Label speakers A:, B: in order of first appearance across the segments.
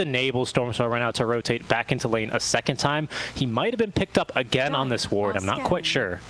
A: enable Stormstormer right now to rotate back into lane a second time. He might have been picked up again on this ward. I'm not quite sure.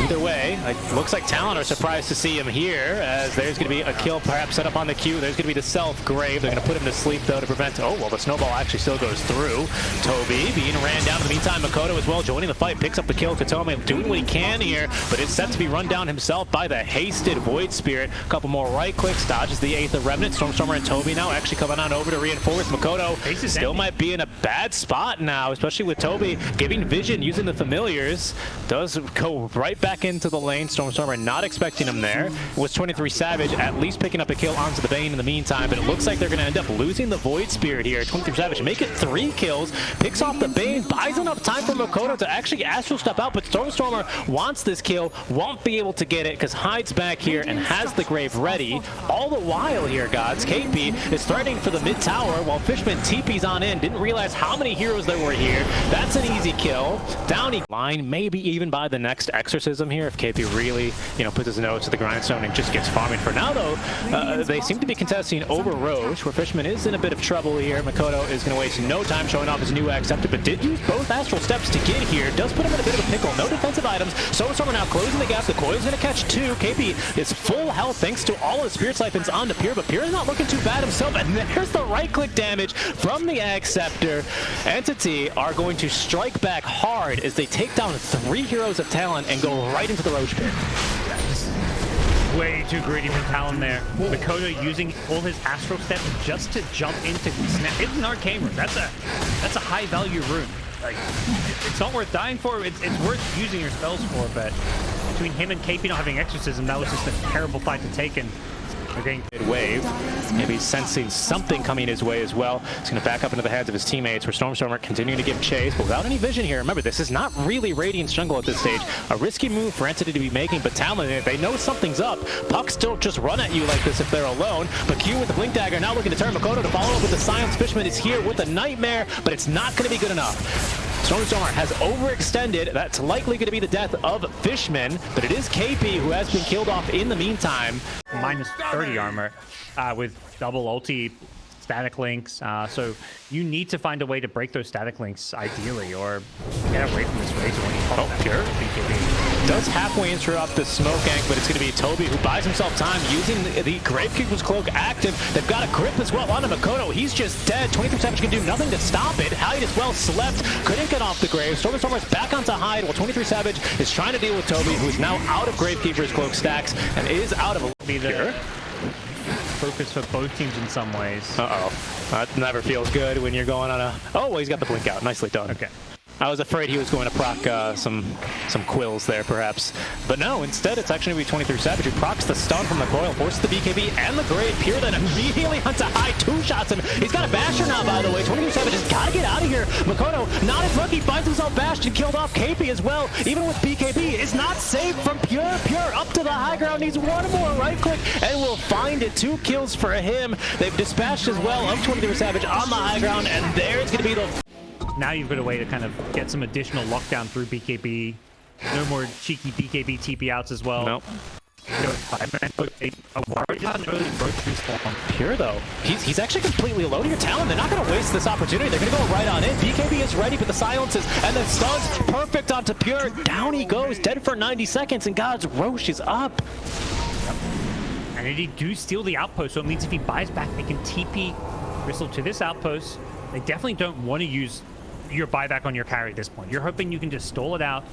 A: Either way, it looks like Talon are surprised to see him here, as there's going to be a kill perhaps set up on the queue. There's going to be the self-grave. They're going to put him to sleep, though, to prevent... Oh, well, the snowball actually still goes through. Tobi being ran down. In the meantime, Mikoto as well joining the fight, picks up the kill. Kataomi doing what he can here, but it's set to be run down himself by the hasted Void Spirit. A couple more right clicks, dodges the Aether Remnant. Stormstormer and Tobi now actually coming on over to reinforce. Mikoto still might be in a bad spot now, especially with Tobi giving vision, using the familiars. Does go right back into the lane. Stormstormer not expecting him there. It was 23 Savage at least picking up a kill onto the Bane in the meantime, but it looks like they're going to end up losing the Void Spirit here. 23 Savage make it 3 kills, picks off the Bane, buys enough time for Mikoto to actually Astral Step out, but Stormstormer wants this kill, won't be able to get it because Hyde's back here and has the Grave ready. All the while here, gods, KP is threatening for the mid tower while Fishman TP's on in. Didn't realize how many heroes there were here. That's an easy kill. Downy line, maybe even by the next exorcism here if KP really, puts his nose to the grindstone and just gets farming. For now, though, they seem to be contesting over Roche, where Fishman is in a bit of trouble here. Mikoto is going to waste no time showing off his new accepted, but did use both Astral Steps to get here. Does put him in a bit of a pickle. No defensive items. Stormstormer now closing the gap. The Coil's going to catch 2. KP is full health thanks to all his Spirit Siphons onto Pure, but Pure is not looking too bad himself. And there's the right-click damage from the Acceptor. Entity are going to strike back hard as they take down 3 heroes of Talon and go right into the Roche pit.
B: Way too greedy from Talon there. Mikoto using all his Astral Steps just to jump into snap. It's an arcane rune. That's a high value rune. Like, it's not worth dying for. It's worth using your spells for. But between him and KP not having exorcism, that was just a terrible fight to take. And they're getting
A: wave. Maybe sensing something coming his way as well. He's going to back up into the hands of his teammates, where Stormstormer continuing to give chase, but without any vision here. Remember, this is not really Radiant's jungle at this stage. A risky move for Entity to be making, but Talon, they know something's up. Pucks don't just run at you like this if they're alone. But Q with the Blink Dagger now looking to turn Mikoto to follow up with the Silence. Fishman is here with a Nightmare, but it's not going to be good enough. Stormstormer has overextended. That's likely going to be the death of Fishman, but it is KP who has been killed off in the meantime.
B: Minus 30 armor with double ulti, static links. So you need to find a way to break those static links, ideally, or get away from this Razor when you fall.
A: Oh, Pure does halfway interrupt the smoke gank, but it's going to be Tobi who buys himself time using the Gravekeeper's Cloak active. They've got a grip as well onto Mikoto. He's just dead. 23 Savage can do nothing to stop it. Hyde as well slept, couldn't get off the grave. Stormstormer's back onto Hyde while 23 Savage is trying to deal with Tobi, who is now out of Gravekeeper's Cloak stacks and is out of
B: be the focus for both teams in some ways.
A: That never feels good when you're going on a... Oh, well, he's got the blink out. Nicely done.
B: Okay.
A: I was afraid he was going to proc some quills there, perhaps. But no, instead it's actually going to be 23 Savage who procs the stun from the coil, forces the BKB and the Grave. Pure then immediately hunts a Hyde, 2-shots him. He's got a Basher now, by the way. 23 Savage has got to get out of here. Mikoto, not as lucky, finds himself bashed and killed off KP as well. Even with BKB, is not safe from Pure. Pure up to the high ground, needs one more right click and will find it. 2 kills for him. They've dispatched as well of 23 Savage on the high ground, and there's going to be the...
B: Now you've got a way to kind of get some additional lockdown through BKB. No more cheeky BKB TP outs as well.
A: Nope.
B: Pure
A: though, he's actually completely alone here. Talon, they're not going to waste this opportunity. They're going to go right on in. BKB is ready for the silences, and the stuns perfect onto Pure. Down he goes, dead for 90 seconds, and God's Roche is up.
B: And they do steal the outpost, so it means if he buys back, they can TP Bristle to this outpost. They definitely don't want to use your buyback on your carry at this point. You're hoping you can just stall it out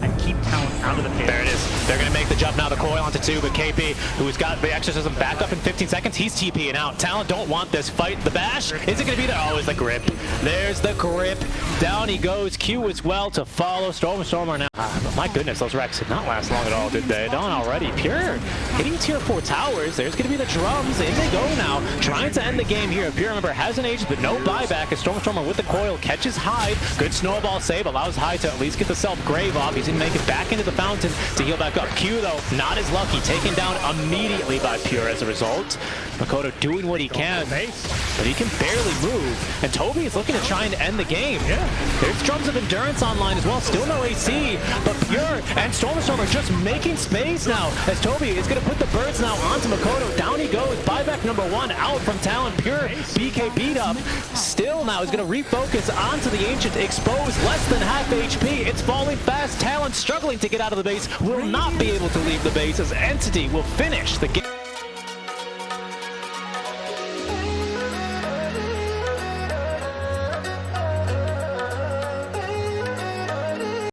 B: and keep Talon out of the pit.
A: There it is. They're going to make the jump now. The coil onto 2, but KP, who's got the exorcism back up in 15 seconds, he's TPing out. Talon don't want this fight. The bash, is it going to be there? Oh, it's the grip. There's the grip. Down he goes. Q as well to follow. Stormstormer now. But my goodness, those wrecks did not last long at all, did they? Done already. Pure hitting tier 4 towers. There's going to be the drums. In they go now. Trying to end the game here. Pure, remember, has an age, but no buyback. As Stormstormer with the coil catches Hyde. Hyde. Good snowball save, allows Hyde to at least get the self-grave off. He's gonna make it back into the fountain to heal back up. Q, though, not as lucky, taken down immediately by Pure as a result. Mikoto doing what he can, but he can barely move. And Tobi is looking to try and end the game.
B: Yeah.
A: There's Drums of Endurance online as well, still no AC, but Pure and Stormstormer just making space now as Tobi is going to put the birds now onto Mikoto. Down he goes, buyback number 1 out from Talon. Pure BK beat up. Still now is going to refocus onto the Ancient, exposed less than half HP. It's falling fast. Talon struggling to get out of the base, will not be able to leave the base as Entity will finish the game.